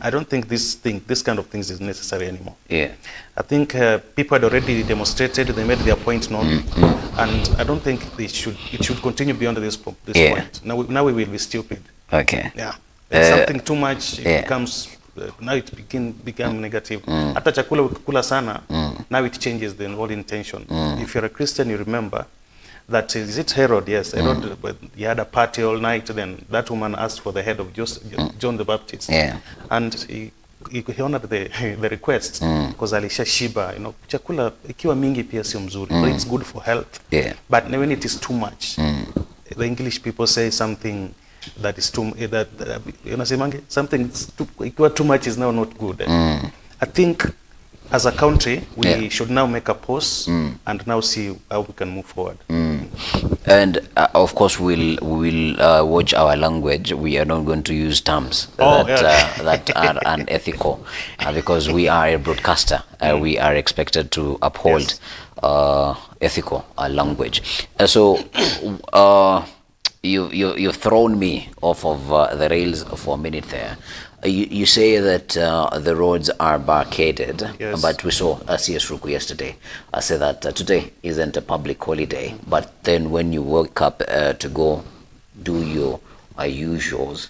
I don't think this kind of things is necessary anymore. Yeah. I think people had already demonstrated, they made their point known, and I don't think it should continue beyond this point. Now we will be stupid. Okay. Yeah. Something too much, it becomes, now it become negative. Hata chakula ukikula sana, now it changes the whole intention. If you're a Christian, you remember that, is it Herod? Yes, Herod, he had a party all night, then that woman asked for the head of John the Baptist. Yeah. And he honored the request, because alisha shiba, chakula ikiwa mingi pia sio mzuri, but it's good for health. Yeah. But when it is too much, the English people say something that is too, something ikiwa too much is now not good. I think as a country, we should now make a pause and now see how we can move forward. And of course, we'll watch our language. We are not going to use terms that are unethical, because we are a broadcaster. We are expected to uphold ethical language. So you've thrown me off of the rails for a minute there. You say that the roads are barricaded, but we saw CS Ruku yesterday say that today isn't a public holiday, but then when you woke up to go do your usuals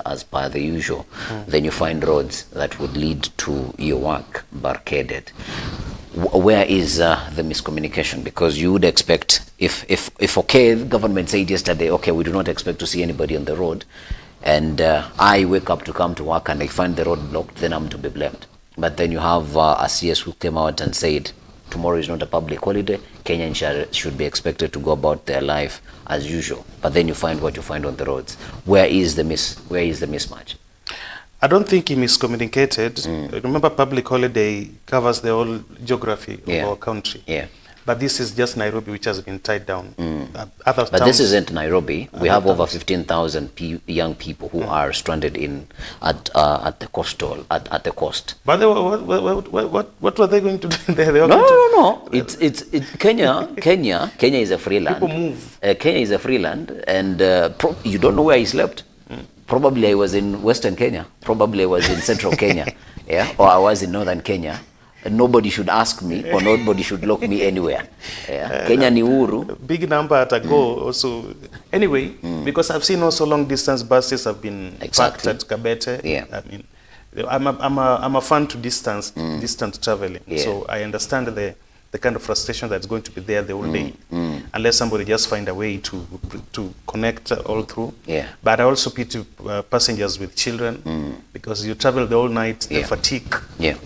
as per the usual, then you find roads that would lead to your work barricaded. Where is the miscommunication? Because you would expect, if okay, the government said yesterday, okay, we do not expect to see anybody on the road, and I wake up to come to work and I find the road blocked, then I'm to be blamed. But then you have a CS who came out and said tomorrow is not a public holiday, Kenyans should be expected to go about their life as usual. But then you find what you find on the roads. Where is the mismatch? I don't think he miscommunicated. Remember, public holiday covers the whole geography of our country. Yeah. But this is just Nairobi, which has been tied down. But this isn't Nairobi. We have over 15,000 young people who are stranded at the coast. But what were they going to do there? No. It's Kenya. Kenya is a free land. People move. Kenya is a free land, and you don't know where he slept. Probably I was in Western Kenya. Probably I was in Central Kenya, or I was in Northern Kenya. Nobody should ask me, or nobody should lock me anywhere. Kenya ni uhuru. Big number at a go also. Anyway, because I've seen also long distance buses have been parked at Kabete. Yeah. I mean, I'm a fan to distance traveling. Yeah. So I understand the kind of frustration that's going to be there the whole day, unless somebody just find a way to connect all through. Yeah. But I also pity passengers with children, because you travel the whole night, the fatigue. Yeah.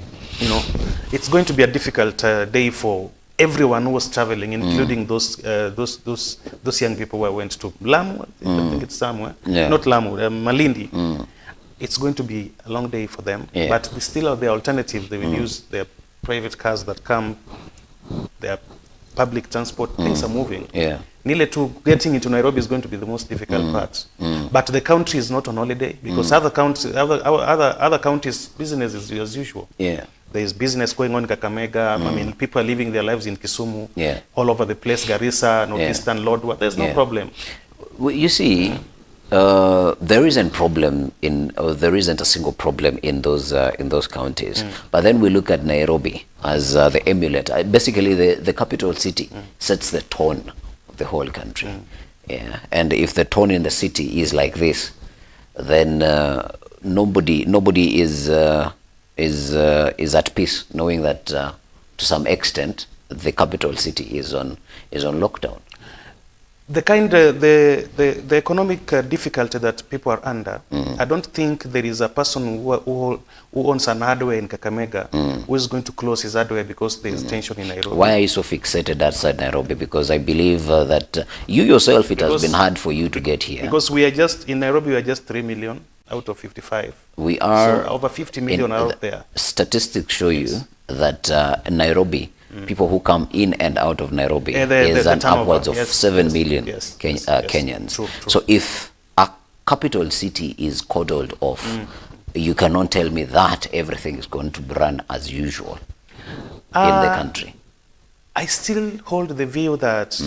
It's going to be a difficult day for everyone who was traveling, including those young people who went to Lamu. I think it's somewhere. Yeah. Not Lamu, Malindi. It's going to be a long day for them. Yeah. But they still have the alternative. They will use their private cars that come, their public transport. Things are moving. Yeah. Nearly getting into Nairobi is going to be the most difficult part. But the country is not on holiday, because other counties' business is as usual. Yeah. There is business going on in Kakamega. I mean, people are living their lives in Kisumu, all over the place, Garissa, Northeastern, Lodwar. There's no problem. Well, you see, there isn't a single problem in those counties. But then we look at Nairobi as the emulator. Basically, the capital city sets the tone of the whole country. Yeah. And if the tone in the city is like this, then nobody is at peace, knowing that to some extent the capital city is on lockdown. The economic difficulty that people are under, I don't think there is a person who owns an hardware in Kakamega who is going to close his hardware because there is tension in Nairobi. Why are you so fixated outside Nairobi? Because I believe that you yourself, has been hard for you to get here. Because in Nairobi, we are just 3 million out of 55. We are so over 50 million out there. Statistics show you that Nairobi, people who come in and out of Nairobi is upwards of 7 million Kenyans. True. So if a capital city is cordoned off, you cannot tell me that everything is going to run as usual in the country. I still hold the view that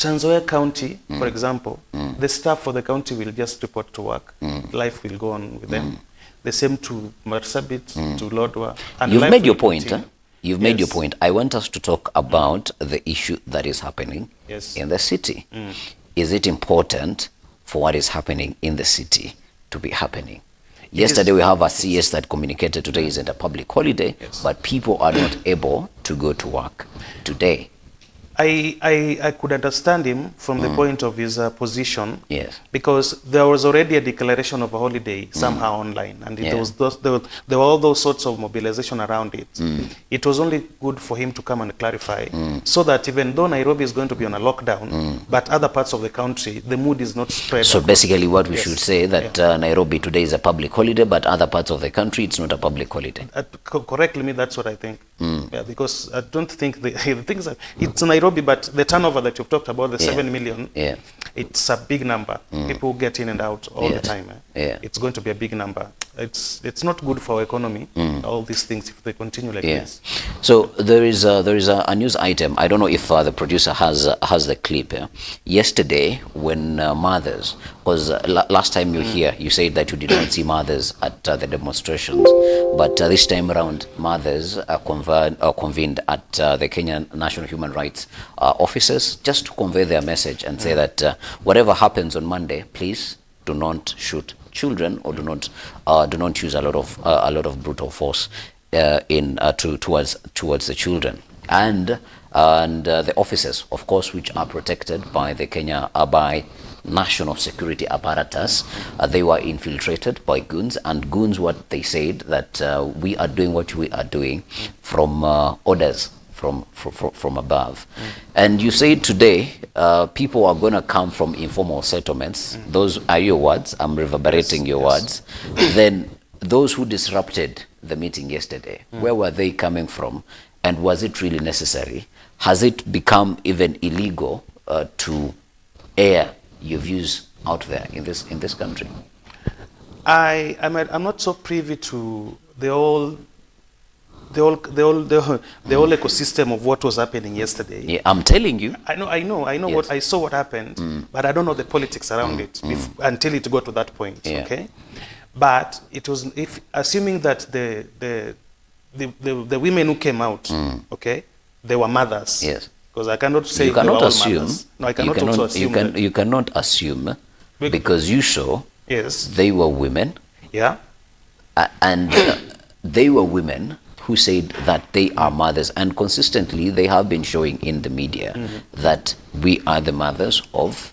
Trans Nzoia County, for example, the staff for the county will just report to work. Life will go on with them. The same to Marsabit, to Lodwar. And you've made your point. continue. You've made your point. I want us to talk about the issue that is happening in the city. Is it important for what is happening in the city to be happening? Yesterday we have a CS that communicated today isn't a public holiday, but people are not able to go to work today. I could understand him from the point of his position, because there was already a declaration of a holiday somehow online, and there were all those sorts of mobilization around it. It was only good for him to come and clarify, so that even though Nairobi is going to be on a lockdown, but other parts of the country, the mood is not spread. So basically what we should say that Nairobi today is a public holiday, but other parts of the country, it's not a public holiday. Correctly, me, that's what I think. Because I don't think the things that it's Nairobi, but the turnover that you've talked about, the 7 million, it's a big number. People get in and out all the time. It's going to be a big number. It's not good for our economy, all these things, if they continue like this. So there is a news item. I don't know if the producer has the clip. Yesterday, when mothers, because last time you were here, you said that you did not see mothers at the demonstrations, but this time around, mothers convened at the Kenyan National Human Rights offices just to convey their message and say that whatever happens on Monday, please do not shoot children, or do not use a lot of brutal force towards the children, and the officers, of course, which are protected by the by national security apparatus, they were infiltrated by goons, and goons, what they said, that we are doing what we are doing from orders from above. And you say today people are going to come from informal settlements. Those are your words. I'm reverberating your words. Then those who disrupted the meeting yesterday, where were they coming from, and was it really necessary? Has it become even illegal to air your views out there in this country? I'm not so privy to the whole ecosystem of what was happening yesterday. Yeah, I'm telling you. I know what I saw what happened, but I don't know the politics around it until it got to that point. Okay, but it was, if assuming that the women who came out, okay, they were mothers. Yes. Because I cannot say you cannot they were assume. Mothers. No, I cannot also assume. You cannot assume because you saw. Yes. They were women. Yeah. And they were women who said that they are mothers, and consistently they have been showing in the media that we are the mothers of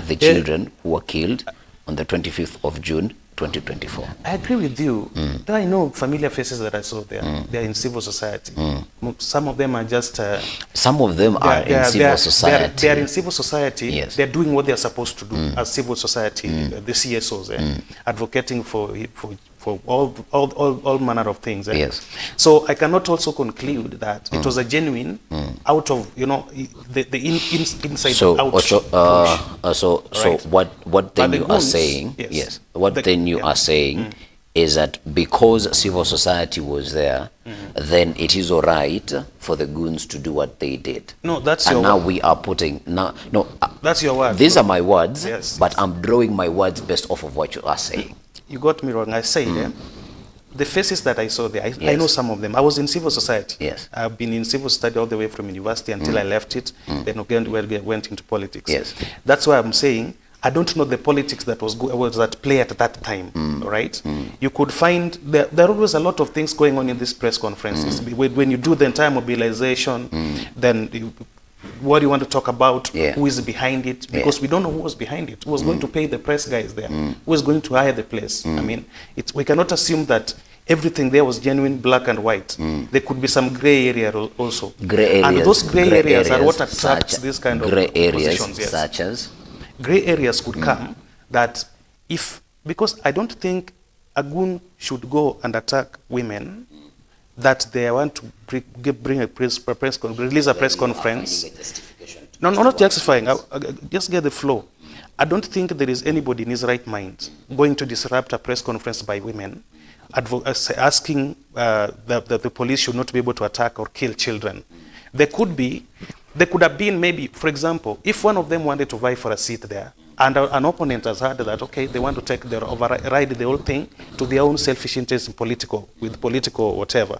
the children who were killed on the 25th of June 2024. I agree with you. There I know familiar faces that I saw there. They are in civil society. Some of them are just... some of them are in civil society. They are in civil society. Yes. They are doing what they are supposed to do as civil society, the CSOs, advocating for all manner of things. Yes. So I cannot also conclude that it was a genuine out of, the inside out push. So what then you are saying, what then you are saying is that because civil society was there, then it is all right for the goons to do what they did. No, that's and your now word. we are putting that's your word. These are my words, but yes. I'm drawing my words based off of what you are saying. You got me wrong. I said the faces that I saw there, I know some of them. I was in civil society. Yes. I've been in civil society all the way from university until I left it. Then again, went into politics. Yes. That's why I'm saying I don't know the politics that was at play at that time. Right? You could find there are always a lot of things going on in these press conferences. When you do the entire mobilization, then what do you want to talk about? Who is behind it? Because we don't know who was behind it. Who was going to pay the press guys there? Who was going to hire the place? I mean, we cannot assume that everything there was genuine, black and white. There could be some gray area also. Gray areas. And those gray areas are what attracts this kind of gray areas, positions. Such as? Gray areas could come that because I don't think a goon should go and attack women that they want to bring release a press conference. No, not justifying. Just get the flow. I don't think there is anybody in his right mind going to disrupt a press conference by women, asking that the police should not be able to attack or kill children. There could be There could have been maybe, for example, if one of them wanted to vie for a seat there, and an opponent has heard that, okay, they want to take their override the whole thing to their own selfish interests, with political whatever.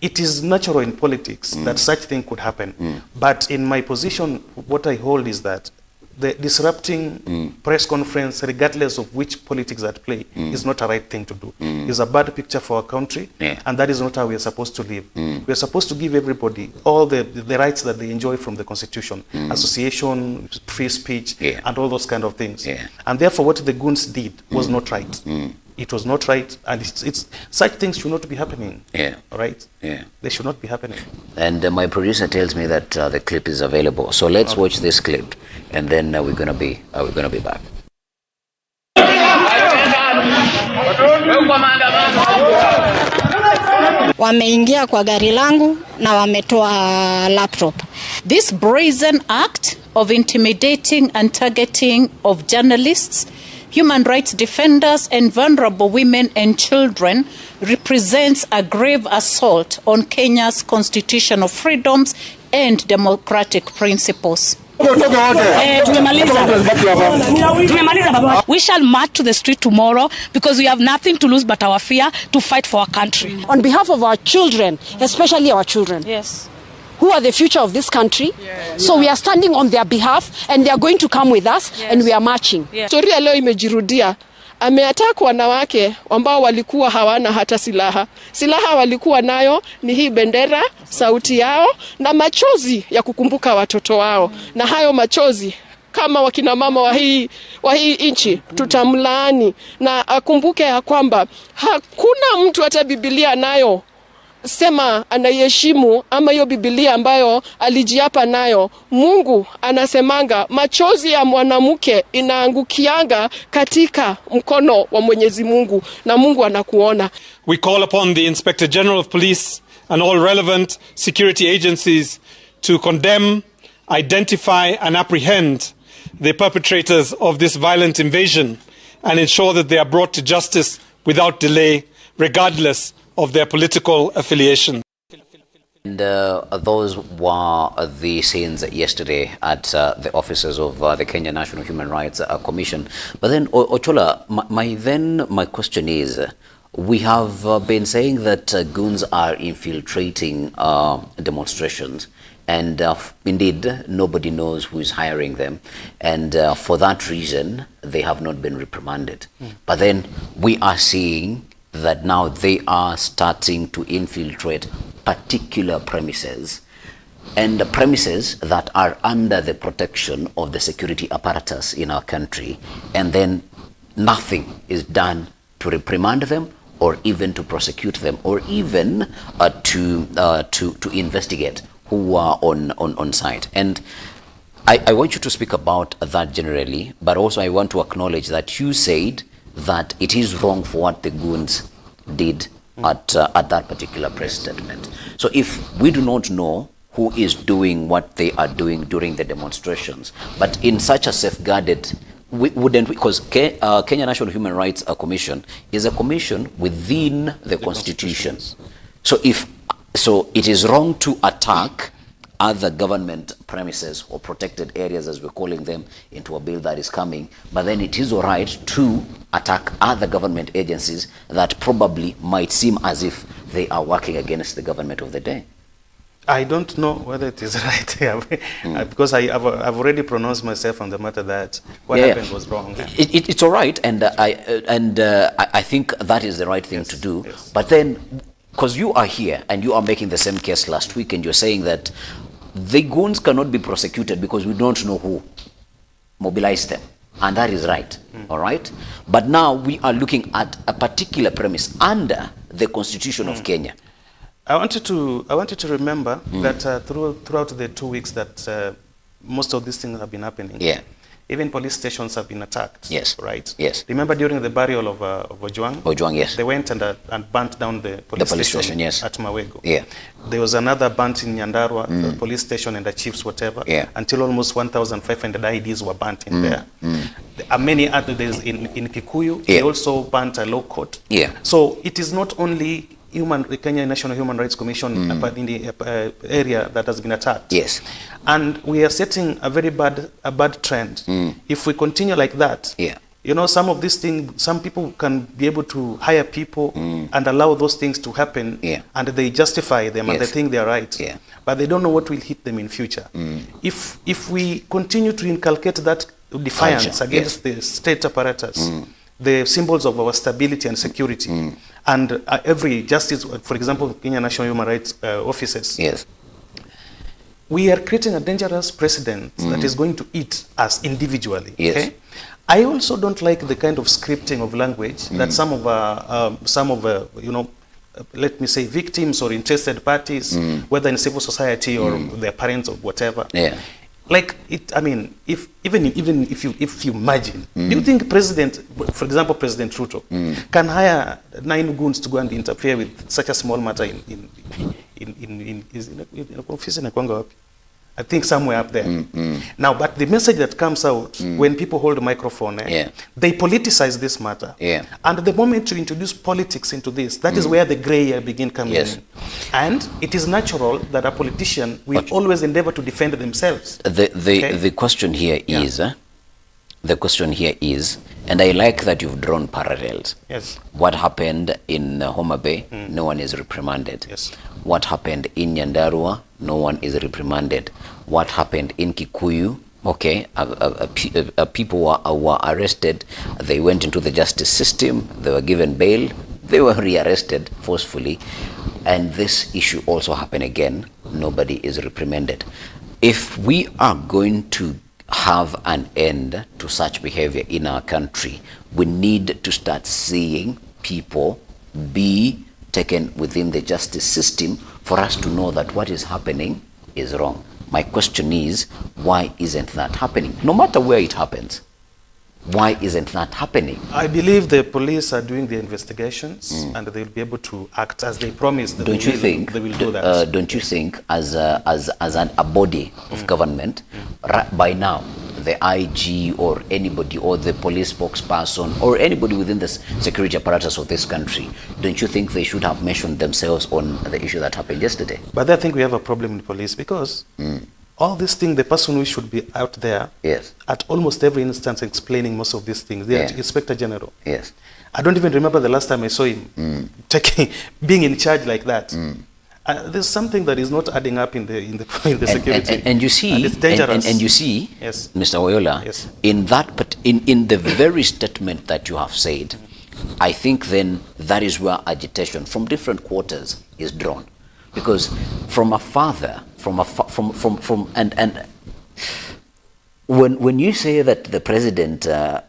It is natural in politics that such thing could happen. But in my position, what I hold is that the disrupting press conference, regardless of which politics at play, is not a right thing to do. It's a bad picture for our country, and that is not how we are supposed to live. We are supposed to give everybody all the rights that they enjoy from the Constitution, association, free speech, and all those kind of things. And therefore, what the goons did was not right. It was not right, and it's such things should not be happening. All right. They should not be happening. And my producer tells me that the clip is available. So let's watch this clip, and then we're gonna be back. Wameingia kwa gari langu na wametoa laptop. This brazen act of intimidating and targeting of journalists, human rights defenders, and vulnerable women and children represents a grave assault on Kenya's constitutional freedoms and democratic principles. We shall march to the street tomorrow because we have nothing to lose but our fear to fight for our country. On behalf of our children, especially our children. Yes. Who are the future of this country. So we are standing on their behalf, and they are going to come with us, and we are marching. Historia leo imejirudia. Ameattack wanawake ambao walikuwa hawana hata silaha. Silaha walikuwa nayo ni hii bendera, sauti yao na machozi ya kukumbuka watoto wao. Na hayo machozi kama wakina mama wa hii nchi tutamlaani, na akumbuke ya kwamba hakuna mtu hata Biblia nayo sema anayeheshimu ama hiyo Biblia ambayo alijiapa nayo. Mungu anasemanga machozi ya mwanamke inaangukianga katika mkono wa Mwenyezi Mungu, na Mungu anakuona. We call upon the Inspector General of Police and all relevant security agencies to condemn, identify and apprehend the perpetrators of this violent invasion and ensure that they are brought to justice without delay, regardless of their political affiliation. And those were the scenes yesterday at the offices of the Kenya National Human Rights Commission. But then, Ochola, my question is, we have been saying that goons are infiltrating demonstrations, and indeed nobody knows who is hiring them, and for that reason they have not been reprimanded. But then we are seeing that now they are starting to infiltrate particular premises, and the premises that are under the protection of the security apparatus in our country, and then nothing is done to reprimand them or even to prosecute them or even to investigate who are on site. And I want you to speak about that generally, but also I want to acknowledge that you said that it is wrong for what the goons did at that particular press statement. So if we do not know who is doing what they are doing during the demonstrations, but in such a safeguarded, because Kenya National Human Rights Commission is a commission within the Constitution. So it is wrong to attack other government premises or protected areas, as we're calling them, into a bill that is coming, but then it is all right to attack other government agencies that probably might seem as if they are working against the government of the day. I don't know whether it is right because I've already pronounced myself on the matter that what happened was wrong. It's all right, and I think that is the right thing to do. But then, because you are here and you are making the same case last week, and you're saying that the goons cannot be prosecuted because we don't know who mobilized them, and that is right. All right, but now we are looking at a particular premise under the Constitution of Kenya. I want you to remember that throughout the 2 weeks that most of these things have been happening. Even police stations have been attacked. Yes. Right? Yes. Remember during the burial of Ojwang? Ojwang, yes. They went and burnt down the police station yes. at Mawego. Yeah. There was another burnt in Nyandarua, the police station and the chiefs, whatever. Yeah. Until almost 1,500 IDs were burnt in there. There are many others in Kikuyu. They also burnt a law court. Yeah. So it is not only Kenya National Human Rights Commission in the area that has been attacked. Yes. And we are setting a very bad trend. If we continue like that, you know, some of these things, some people can be able to hire people and allow those things to happen, and they justify them and they think they're right. But they don't know what will hit them in future. If we continue to inculcate that defiance against the state apparatus, the symbols of our stability and security, and every justice, for example, Kenya National Human Rights offices, we are creating a dangerous precedent that is going to eat us individually. Okay? I also don't like the kind of scripting of language that some of you know, let me say, victims or interested parties, whether in civil society or their parents or whatever. Like it, I mean, even if you imagine, do you think President, for example, President Ruto, can hire 9 goons to go and interfere with such a small matter in office in Kongo? I think somewhere up there. Now, but the message that comes out when people hold a microphone, they politicize this matter. And the moment you introduce politics into this, that is where the gray area begin coming in. And it is natural that a politician will always endeavor to defend themselves. The question here is, the question here is, and I like that you've drawn parallels. What happened in Homa Bay, no one is reprimanded. What happened in Nyandarua, no one is reprimanded. What happened in Kikuyu, okay, people were arrested, they went into the justice system, they were given bail, they were rearrested forcefully, and this issue also happened again, nobody is reprimanded. If we are going to have an end to such behavior in our country, we need to start seeing people be taken within the justice system for us to know that what is happening is wrong. My question is, why isn't that happening? No matter where it happens, why isn't that happening? I believe the police are doing the investigations and they'll be able to act as they promised. That don't you think? They will do that. Don't you think, as a body of government, by now, the IG or anybody or the police spokesperson or anybody within the security apparatus of this country, don't you think they should have mentioned themselves on the issue that happened yesterday? But I think we have a problem in police because all these things, the person who should be out there at almost every instance explaining most of these things, the Inspector General. I don't even remember the last time I saw him being in charge like that. There's something that is not adding up in the security. And you see, and it's dangerous. And you see, Mr. Oyola, in that, but in the very statement that you have said, I think then that is where agitation from different quarters is drawn, because from a father, and when you say that the president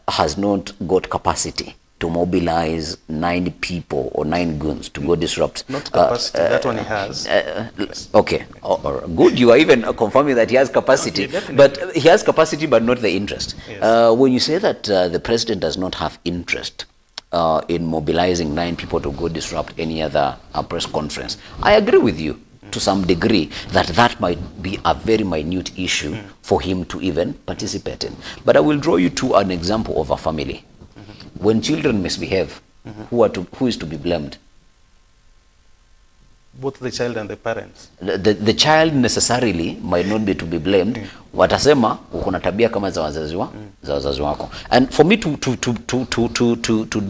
has not got capacity to mobilize 9 people or 9 goons to go disrupt. Not capacity, that one he has. Okay, good. You are even confirming that he has capacity, but he has capacity, but not the interest. When you say that the president does not have interest in mobilizing 9 people to go disrupt any other press conference, I agree with you to some degree that might be a very minute issue for him to even participate in. But I will draw you to an example of a family. When children misbehave, who is to be blamed? Both the child and the parents. The child necessarily might not be to be blamed. Watasema uko na tabia kama za wazazi wako. And for me to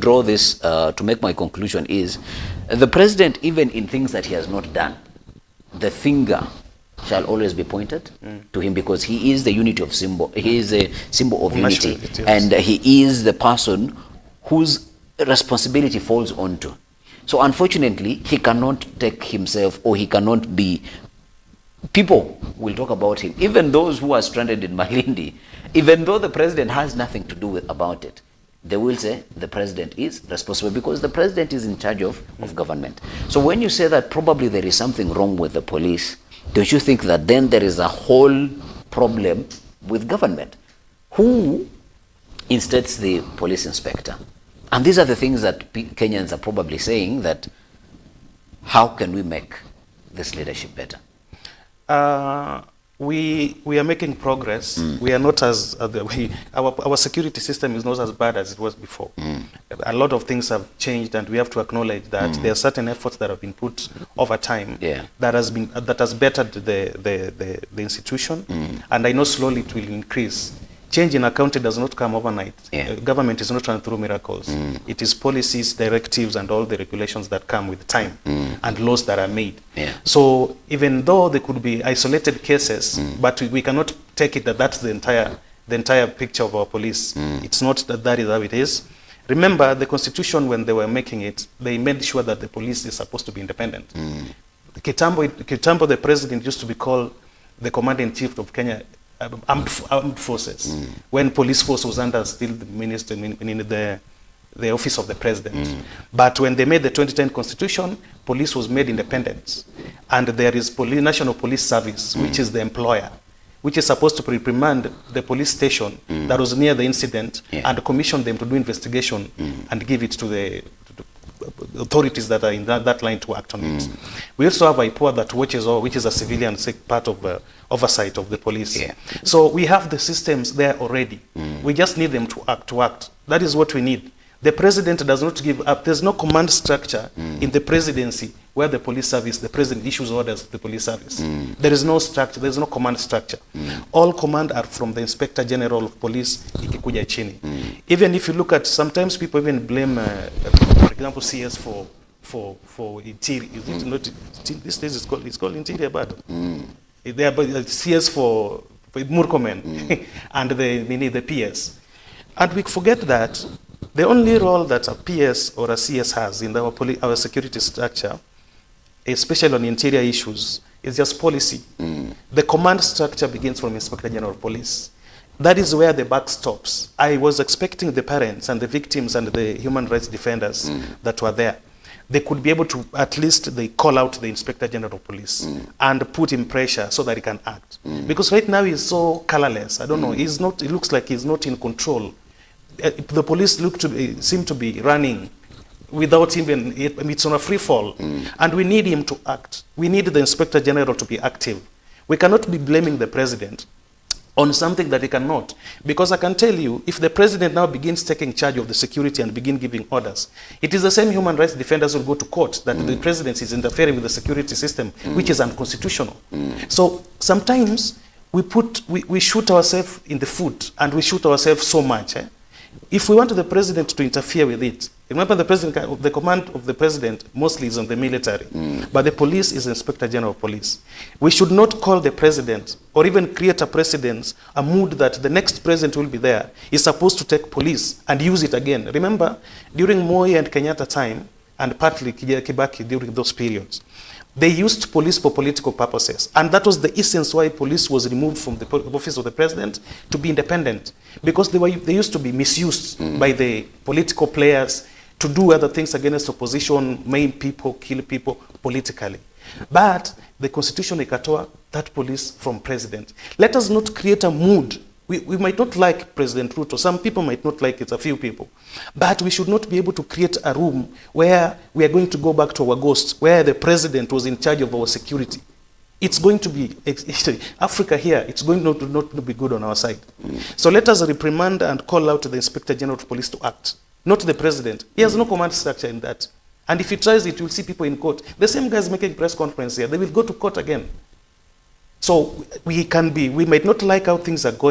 draw this, to make my conclusion is, the president, even in things that he has not done, the finger shall always be pointed to him, because he is the unity of symbol. He is a symbol of unity, and he is the person whose responsibility falls onto. So unfortunately, he cannot take himself, or he cannot be, people will talk about him, even those who are stranded in Malindi, even though the president has nothing to do about it, they will say the president is responsible because the president is in charge of government. So when you say that probably there is something wrong with the police, don't you think that then there is a whole problem with government? Who instates the police inspector? And these are the things that Kenyans are probably saying, that how can we make this leadership better? We are making progress. We are not as our security system is not as bad as it was before. A lot of things have changed, and we have to acknowledge that there are certain efforts that have been put over time that has bettered the institution, and I know slowly it will increase. Change in a county does not come overnight. Government is not run through miracles. It is policies, directives, and all the regulations that come with time and laws that are made. So even though there could be isolated cases, but we cannot take it that that's the entire picture of our police. It's not that is how it is. Remember, the Constitution, when they were making it, they made sure that the police is supposed to be independent. Kitambo, the president used to be called the commander-in-chief of Kenya armed forces, when police force was under still the minister in the office of the president. But when they made the 2010 constitution, police was made independent, and there is National Police Service, which is the employer, which is supposed to reprimand the police station that was near the incident and commission them to do investigation and give it to the authorities that are in that line to act on it. We also have IPOA that watches all, which is a civilian part of oversight of the police. So we have the systems there already. We just need them to act. That is what we need. The president does not give up. There's no command structure in the presidency where the police service, the president issues orders to the police service. There is no structure, there's no command structure. All command are from the Inspector General of Police, ikikuja chini. Even if you look at, sometimes people even blame, for example, CS for interior. Is it not, these days it's called interior, but they are CS for Murkomen and the PS. And we forget that the only role that a PS or a CS has in our security structure, especially on interior issues, is just policy. The command structure begins from Inspector General of Police. That is where the buck stops. I was expecting the parents and the victims and the human rights defenders that were there, they could be able to, at least they call out the Inspector General of Police and put him pressure so that he can act. Because right now he's so colorless. I don't know, he's not, it looks like he's not in control. The police seem to be running without even, it's on a free fall. And we need him to act. We need the Inspector General to be active. We cannot be blaming the president on something that he cannot. Because I can tell you, if the president now begins taking charge of the security and begin giving orders, it is the same human rights defenders who go to court that the president is interfering with the security system, which is unconstitutional. So sometimes we shoot ourselves in the foot, and we shoot ourselves so much. If we want the president to interfere with it, remember the command of the president mostly is on the military, but the police is Inspector General of Police. We should not call the president or even create a precedent, a mood that the next president will be there, is supposed to take police and use it again. Remember, during Moi and Kenyatta time, and partly Kibaki during those periods, they used police for political purposes. And that was the essence why police was removed from the office of the president to be independent. Because they used to be misused by the political players to do other things against opposition, maim people, kill people politically. But the constitution ikatoa that police from president. Let us not create a mood. We might not like President Ruto. Some people might not like it, a few people. But we should not be able to create a room where we are going to go back to our ghosts, where the president was in charge of our security. It's going to be, Africa here, it's going not to be good on our side. So let us reprimand and call out to the Inspector General of Police to act, not the president. He has no command structure in that. And if he tries it, you'll see people in court. The same guys making press conference here, they will go to court again. So we might not like how things are going.